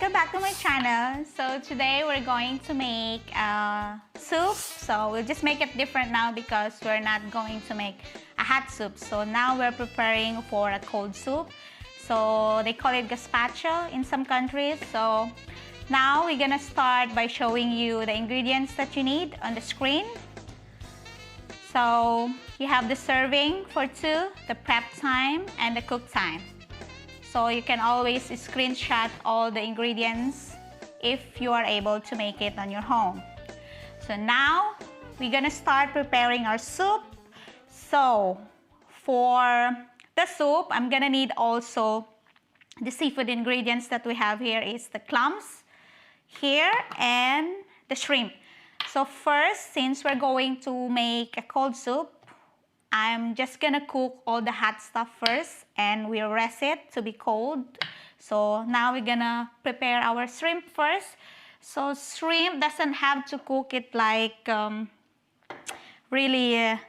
welcome back to my channel. So today we're going to make soup. So we'll just make it different now because we're not going to make a hot soup. So now we're preparing for a cold soup. So they call it gazpacho in some countries. So now we're gonna start by showing you the ingredients that you need on the screen. So you have the serving for two, the prep time, and the cook time. So you can always screenshot all the ingredients if you are able to make it on your home. So now we're gonna start preparing our soup. So for the soup, I'm gonna need also the seafood ingredients that we have here is the clams here and the shrimp. So first, since we're going to make a cold soup, I'm just gonna cook all the hot stuff first and we'll rest it to be cold. So now we're gonna prepare our shrimp first. So shrimp doesn't have to cook it like really,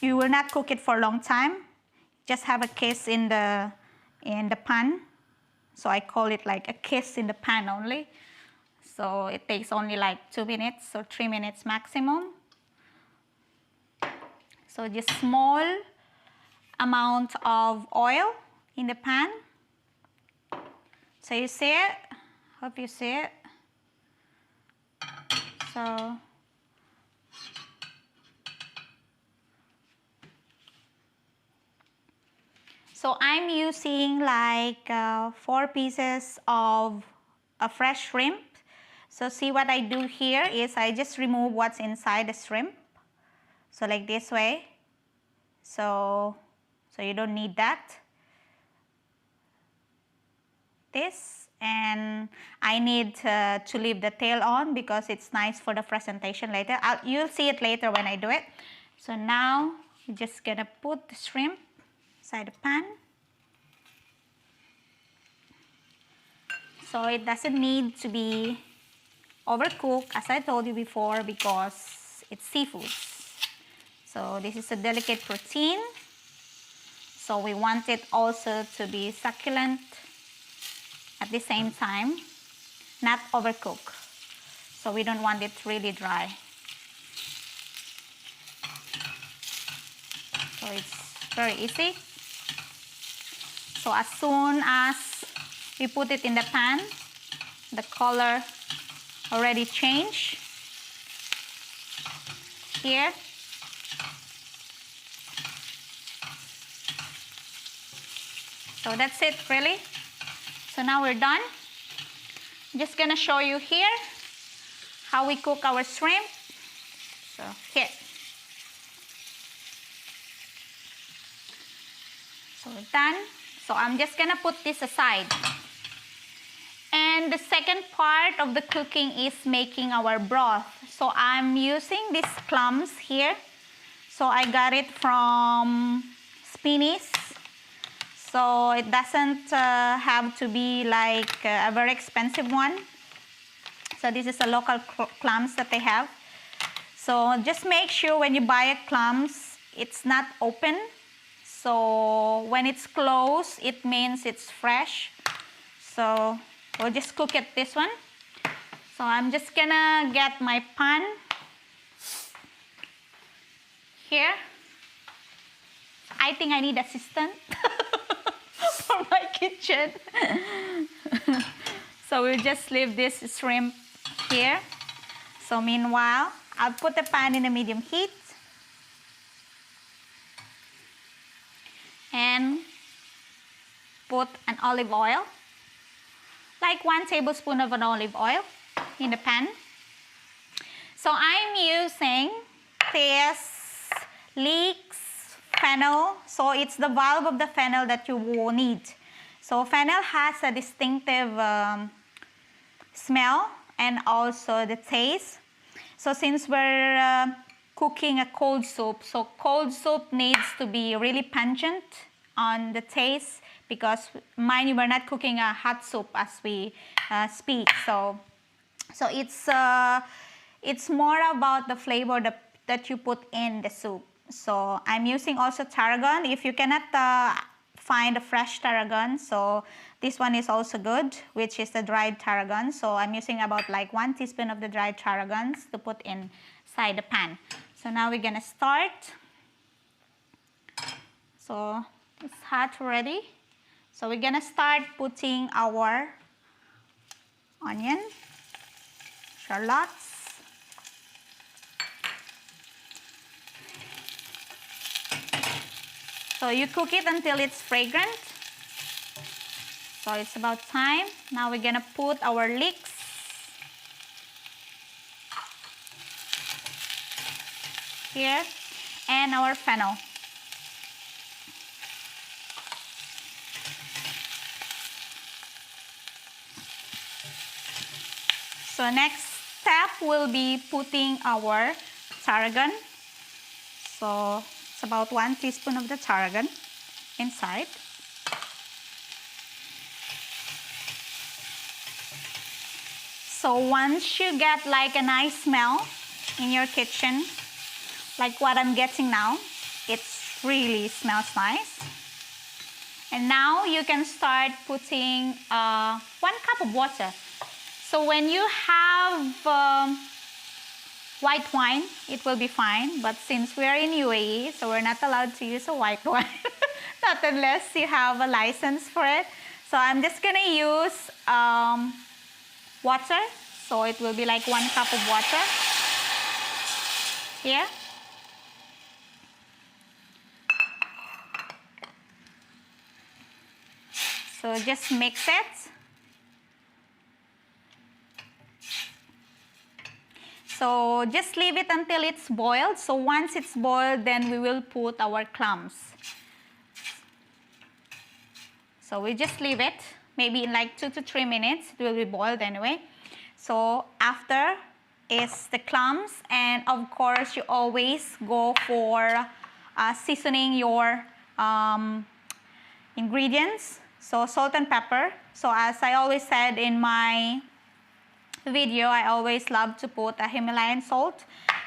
you will not cook it for a long time. Just have a kiss in the pan. So I call it like a kiss in the pan only. So it takes only like 2 minutes or 3 minutes maximum. So just small amount of oil in the pan. So you see it? Hope you see it. So I'm using like 4 pieces of a fresh shrimp. So see what I do here is I just remove what's inside the shrimp. So like this way. So you don't need that. This, and I need to leave the tail on because it's nice for the presentation later. You'll see it later when I do it. So now we're just gonna put the shrimp inside the pan. So it doesn't need to be overcooked, as I told you before, because it's seafood. So this is a delicate protein. So we want it also to be succulent at the same time, not overcooked. So we don't want it really dry. So it's very easy. So as soon as we put it in the pan, the color already changed here. So that's it really. So now we're done. I'm just gonna show you here how we cook our shrimp. So here. So we're done. So I'm just gonna put this aside. And the second part of the cooking is making our broth. So I'm using these clams here. So I got it from Spinneys. So it doesn't have to be like a very expensive one. So this is a local clams that they have. So just make sure when you buy a clams, it's not open. So when it's closed, it means it's fresh. So we'll just cook it this one. So I'm just gonna get my pan here. I think I need assistant for my kitchen. So we'll just leave this shrimp here. So meanwhile, I'll put the pan in a medium heat. And put an olive oil. Like 1 tablespoon of an olive oil in the pan. So I'm using this Leeks fennel. So it's the bulb of the fennel that you will need. So fennel has a distinctive smell and also the taste. So since we're cooking a cold soup, so cold soup needs to be really pungent on the taste, because mind you, we're not cooking a hot soup as we speak. So it's more about the flavor that you put in the soup. So I'm using also tarragon. If you cannot find a fresh tarragon. So this one is also good, which is the dried tarragon. So I'm using about like 1 teaspoon of the dried tarragons to put inside the pan. So now we're gonna start. So it's hot already. So we're gonna start putting our onion, shallots, so you cook it until it's fragrant. So it's about time. Now we're gonna put our leeks, here, and our fennel. So next step will be putting our tarragon. So it's about 1 teaspoon of the tarragon inside. So once you get like a nice smell in your kitchen, like what I'm getting now, it really smells nice. And now you can start putting 1 cup of water. So when you have white wine, it will be fine. But since we are in UAE, so we're not allowed to use a white wine, not unless you have a license for it. So I'm just gonna use water. So it will be like 1 cup of water here. So just mix it. So just leave it until it's boiled. So once it's boiled, then we will put our clams. So we just leave it, maybe in like 2 to 3 minutes. It will be boiled anyway. So after is the clams, and of course you always go for seasoning your ingredients. So salt and pepper. So as I always said in my video, I always love to put a Himalayan salt.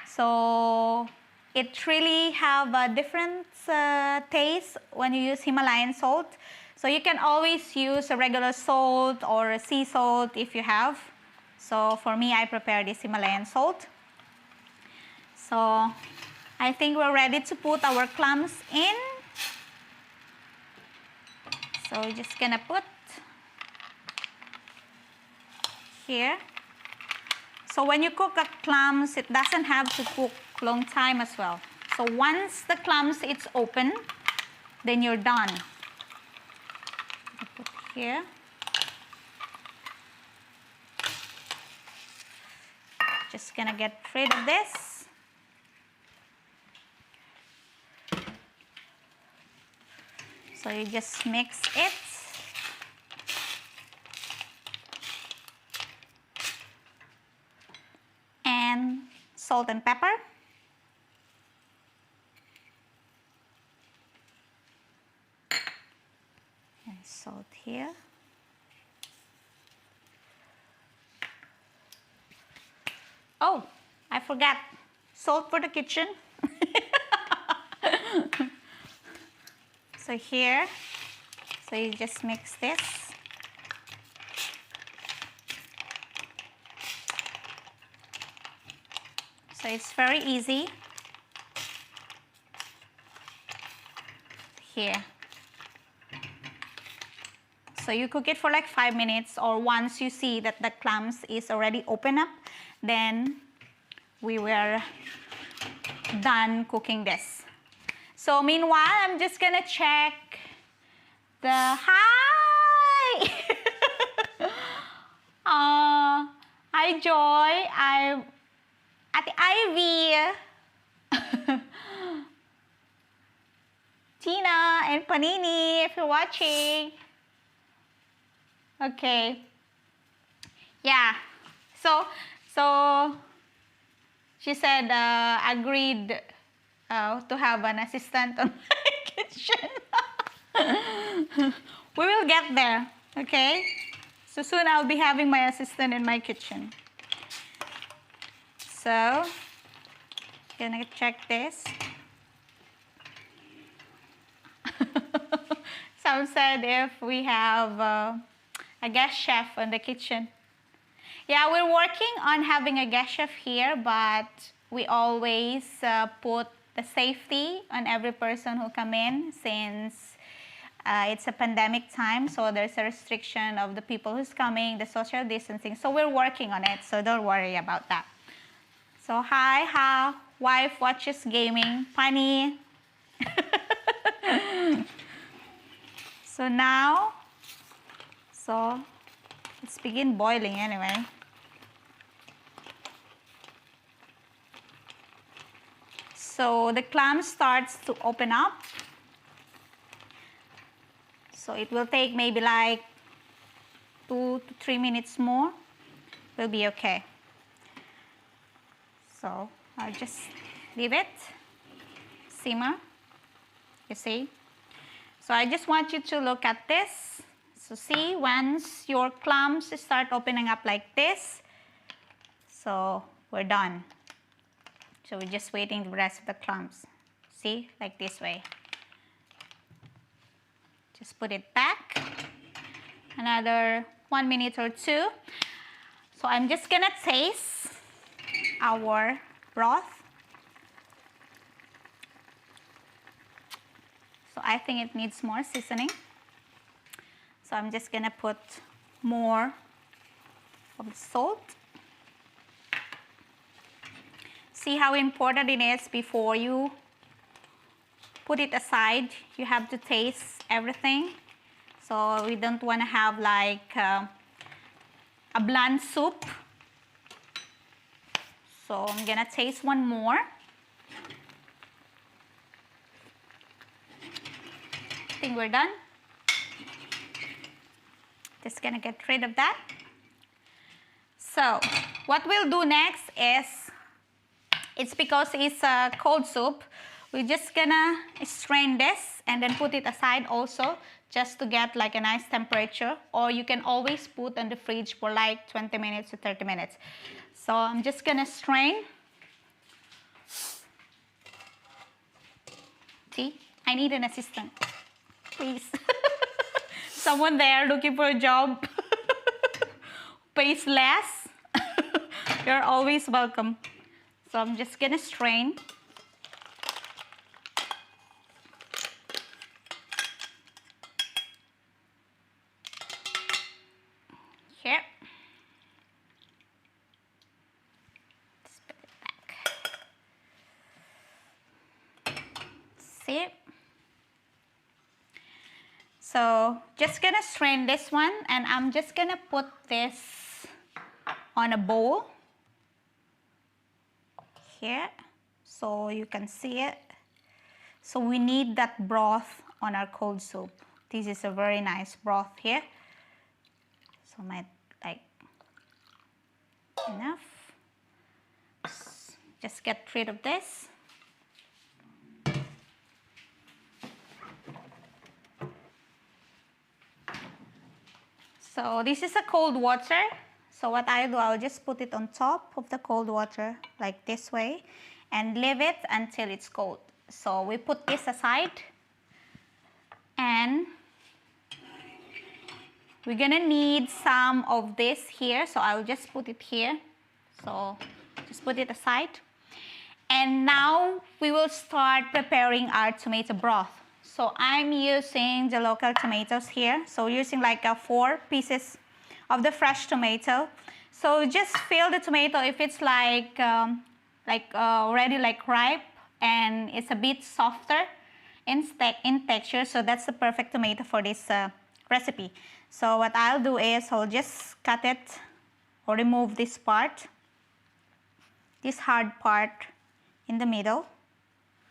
So it really have a different taste when you use Himalayan salt. So you can always use a regular salt or a sea salt if you have. So for me, I prepare this Himalayan salt. So I think we're ready to put our clams in. So we're just gonna put here. So when you cook the clams, it doesn't have to cook long time as well. So once the clams it's open, then you're done. Put here. Just gonna get rid of this. So you just mix it. And salt and pepper. And salt here. Oh, I forgot. Salt for the kitchen. So here, so you just mix this. So it's very easy. Here. So you cook it for like 5 minutes, or once you see that the clams is already open up, then we were done cooking this. So meanwhile, I'm just gonna check the, hi! Hi Joy, I'm at the Ivy, Tina and Panini, if you're watching. Okay. Yeah. So she said agreed to have an assistant on my kitchen. We will get there, okay? So soon I'll be having my assistant in my kitchen. So, gonna check this. Some said if we have a guest chef in the kitchen. Yeah, we're working on having a guest chef here, but we always put the safety on every person who come in, since it's a pandemic time, so there's a restriction of the people who's coming, the social distancing. So we're working on it, so don't worry about that. So hi, wife watches gaming, Pani. So now, it's begin boiling anyway. So the clam starts to open up. So it will take maybe like 2 to 3 minutes more. Will be okay. So I'll just leave it simmer. You see? So I just want you to look at this. So see, once your clams start opening up like this, so we're done. So we're just waiting the rest of the clams. See, like this way. Just put it back. Another 1 minute or 2. So I'm just gonna taste our broth. So I think it needs more seasoning. So I'm just gonna put more of the salt. See how important it is before you put it aside. You have to taste everything. So we don't want to have like a bland soup. So I'm gonna taste one more. I think we're done. Just gonna get rid of that. So what we'll do next is, it's because it's a cold soup, we're just gonna strain this and then put it aside also, just to get like a nice temperature, or you can always put in the fridge for like 20 minutes to 30 minutes. So I'm just gonna strain. See, I need an assistant, please. Someone there looking for a job, pays less. You're always welcome. So I'm just gonna strain. Here. Just put it back. See? So just gonna strain this one, and I'm just gonna put this on a bowl here so you can see it. So we need that broth on our cold soup. This is a very nice broth here. So might like enough. Just get rid of this. So this is a cold water. So what I do, I'll just put it on top of the cold water like this way and leave it until it's cold. So we put this aside, and we're gonna need some of this here. So I'll just put it here. So just put it aside. And now we will start preparing our tomato broth. So I'm using the local tomatoes here. So using like 4 pieces of the fresh tomato. So just feel the tomato if it's like already like ripe and it's a bit softer in texture. So that's the perfect tomato for this recipe. So what I'll do is I'll just cut it or remove this part, this hard part in the middle.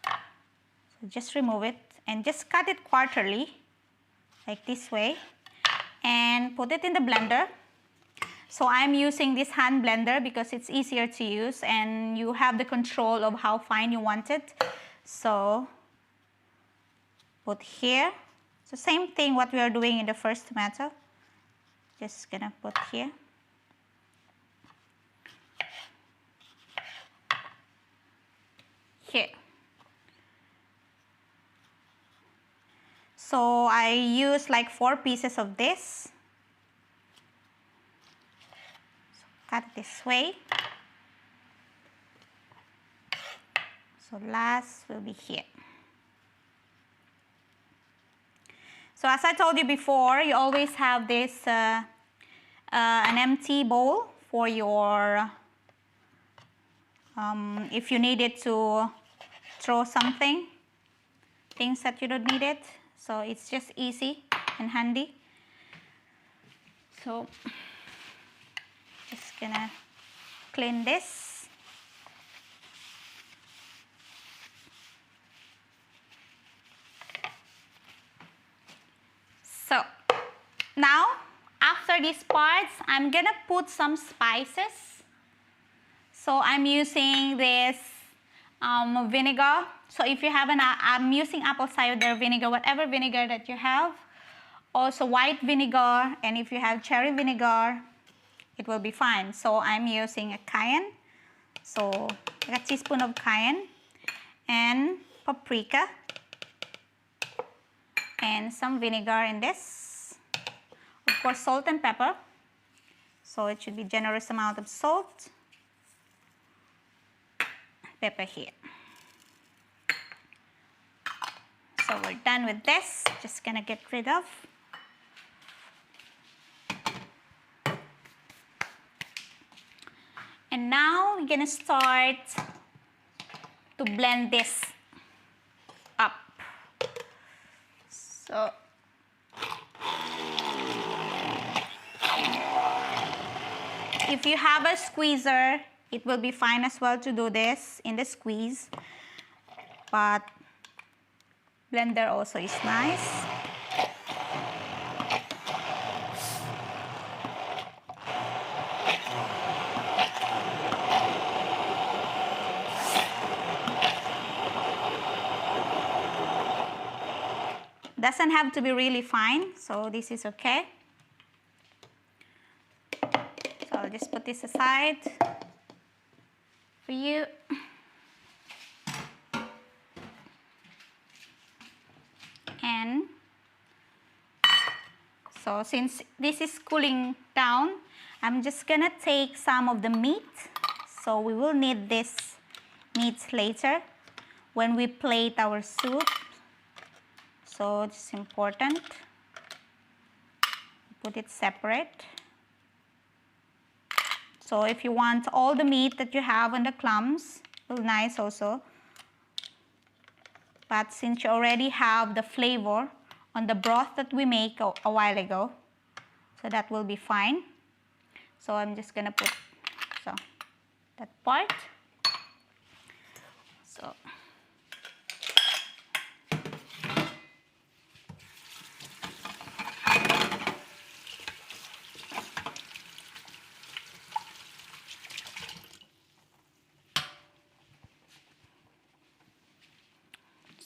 So just remove it and just cut it quarterly like this way and put it in the blender. So I'm using this hand blender because it's easier to use and you have the control of how fine you want it. So put here. So same thing what we are doing in the first tomato. Just gonna put here. Here. So I use like 4 pieces of this. So cut it this way. So last will be here. So as I told you before, you always have this an empty bowl for your if you needed to throw something, things that you don't need it. So it's just easy and handy. So just gonna clean this. So now after these parts, I'm gonna put some spices. So I'm using this vinegar. So if you have I'm using apple cider vinegar, whatever vinegar that you have. Also white vinegar, and if you have cherry vinegar, it will be fine. So I'm using a cayenne. So a teaspoon of cayenne and paprika and some vinegar in this. Of course, salt and pepper. So it should be generous amount of salt. Pepper here. So we're done with this. Just gonna get rid of. And now we're gonna start to blend this up. So if you have a squeezer, it will be fine as well to do this in the squeeze, but blender also is nice. Doesn't have to be really fine, so this is okay. So I'll just put this aside for you. And so since this is cooling down, I'm just gonna take some of the meat. So we will need this meat later when we plate our soup. So it's important. Put it separate. So if you want all the meat that you have on the clams, it's nice also. But since you already have the flavor on the broth that we make a while ago, so that will be fine. So I'm just gonna put that part.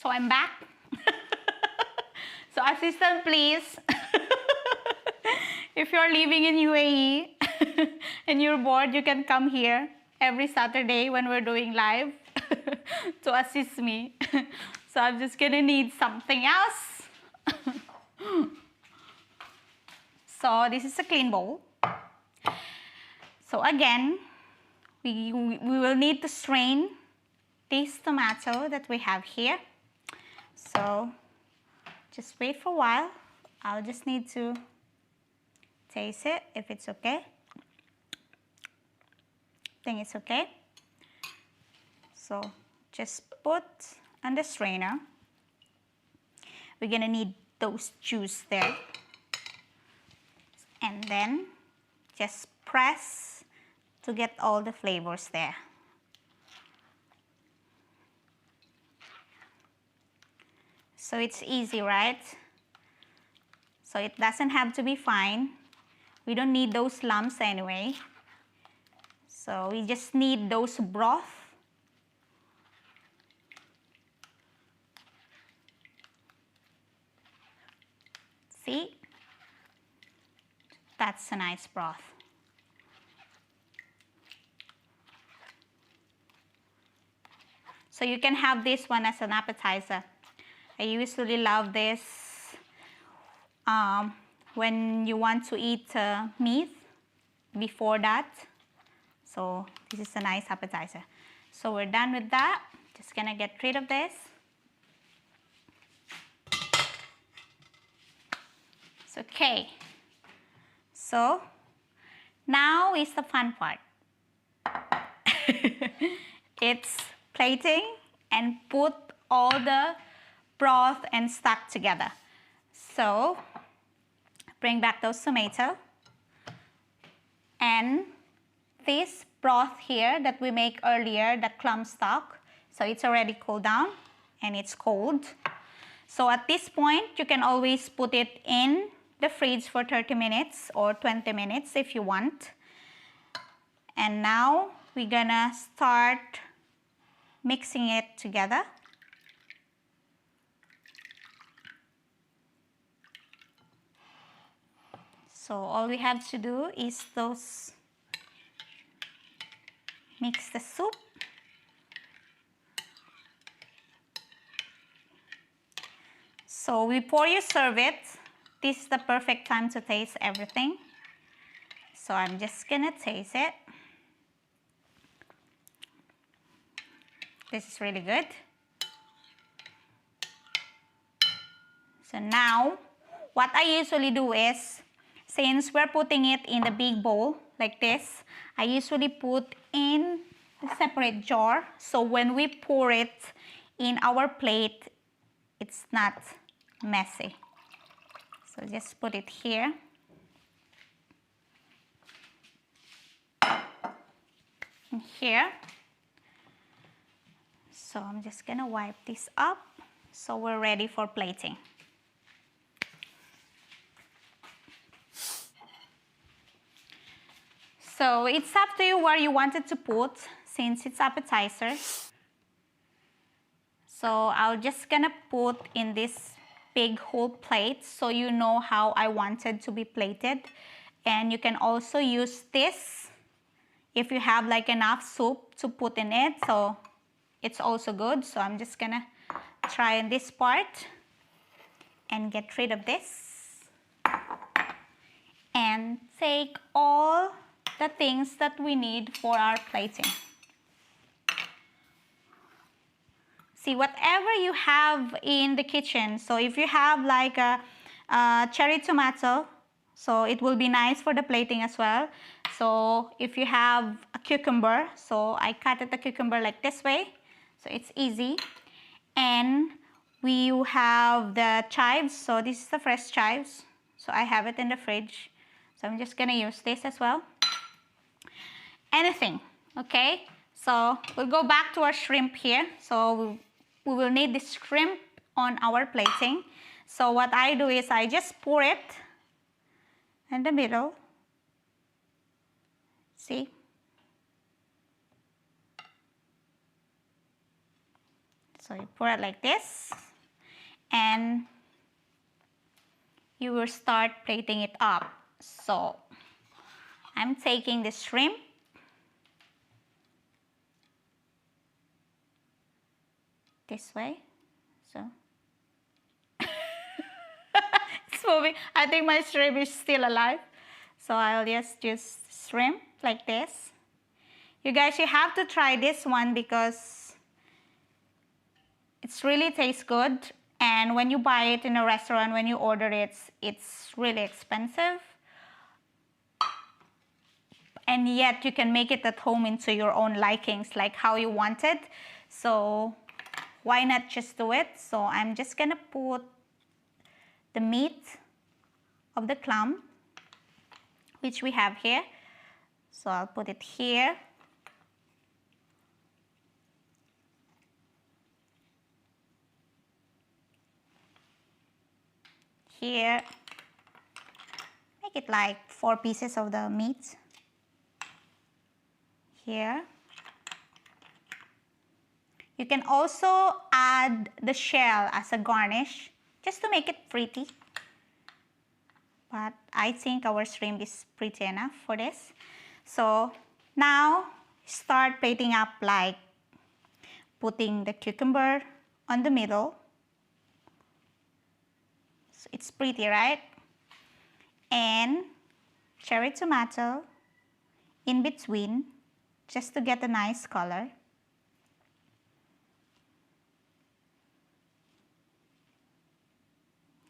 So I'm back. So assistant, please. If you're living in UAE and you're bored, you can come here every Saturday when we're doing live to assist me. So I'm just gonna need something else. So this is a clean bowl. So again, we will need to strain this tomato that we have here. So just wait for a while. I'll just need to taste it if it's okay. I think it's okay. So just put on the strainer. We're gonna need those juice there. And then just press to get all the flavors there. So it's easy, right? So it doesn't have to be fine. We don't need those lumps anyway. So we just need those broth. See? That's a nice broth. So you can have this one as an appetizer. I usually love this when you want to eat meat before that. So this is a nice appetizer. So we're done with that. Just gonna get rid of this. It's okay. So now is the fun part. It's plating and put all the broth and stock together. So bring back those tomatoes. And this broth here that we make earlier, the clam stock, so it's already cooled down and it's cold. So at this point, you can always put it in the fridge for 30 minutes or 20 minutes if you want. And now we're gonna start mixing it together. So all we have to do is mix the soup. So before you serve it, this is the perfect time to taste everything. So I'm just gonna taste it. This is really good. So now, what I usually do is, since we're putting it in the big bowl like this, I usually put in a separate jar. So when we pour it in our plate, it's not messy. So just put it here. And here. So I'm just gonna wipe this up. So we're ready for plating. So it's up to you where you want it to put, since it's appetizer. So I'm just gonna put in this big whole plate so you know how I want it to be plated. And you can also use this if you have like enough soup to put in it, so it's also good. So I'm just gonna try in this part and get rid of this and take all the things that we need for our plating. See, whatever you have in the kitchen, so if you have like a cherry tomato, so it will be nice for the plating as well. So if you have a cucumber, so I cut the cucumber like this way, so it's easy. And we have the chives, so this is the fresh chives, so I have it in the fridge, so I'm just gonna use this as well. Anything, okay? So we'll go back to our shrimp here. So we will need the shrimp on our plating. So what I do is I just pour it in the middle. See? So you pour it like this, and you will start plating it up. So I'm taking the shrimp, this way, so it's moving. I think my shrimp is still alive, so I'll just use shrimp like this. You guys, you have to try this one because it's really tastes good, and when you buy it in a restaurant, when you order it, it's really expensive, and yet you can make it at home into your own likings, like how you want it. So why not just do it? So I'm just gonna put the meat of the clam, which we have here. So I'll put it here. Here. Make it like 4 pieces of the meat. Here. You can also add the shell as a garnish, just to make it pretty. But I think our shrimp is pretty enough for this. So now start plating up, like putting the cucumber on the middle. So it's pretty, right? and cherry tomato in between just to get a nice color.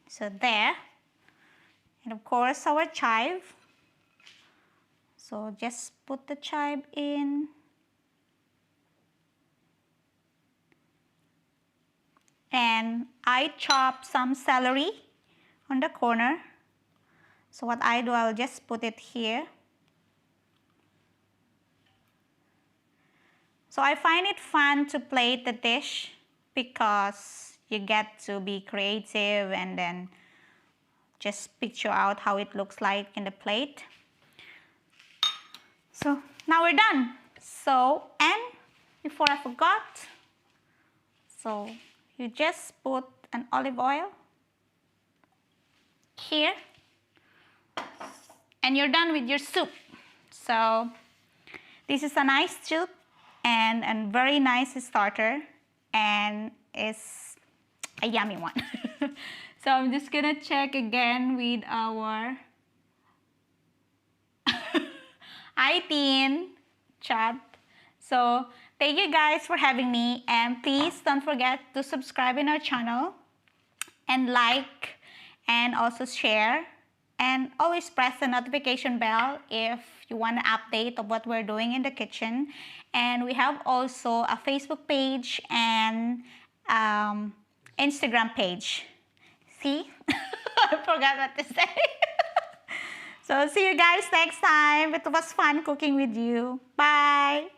So there, and of course our chive. So just put the chive in. And I chop some celery on the corner. So what I do, I'll just put it here. So I find it fun to plate the dish because you get to be creative and then just picture out how it looks like in the plate. So now we're done. So, and before I forgot, so you just put an olive oil here and you're done with your soup. So this is a nice soup and very nice starter, and it's a yummy one. So I'm just gonna check again with our iTeen chat. So thank you guys for having me, and please don't forget to subscribe in our channel and like and also share, and always press the notification bell if you want an update of what we're doing in the kitchen. And we have also a Facebook page and Instagram page. See? I forgot what to say. So see you guys next time. It was fun cooking with you. Bye.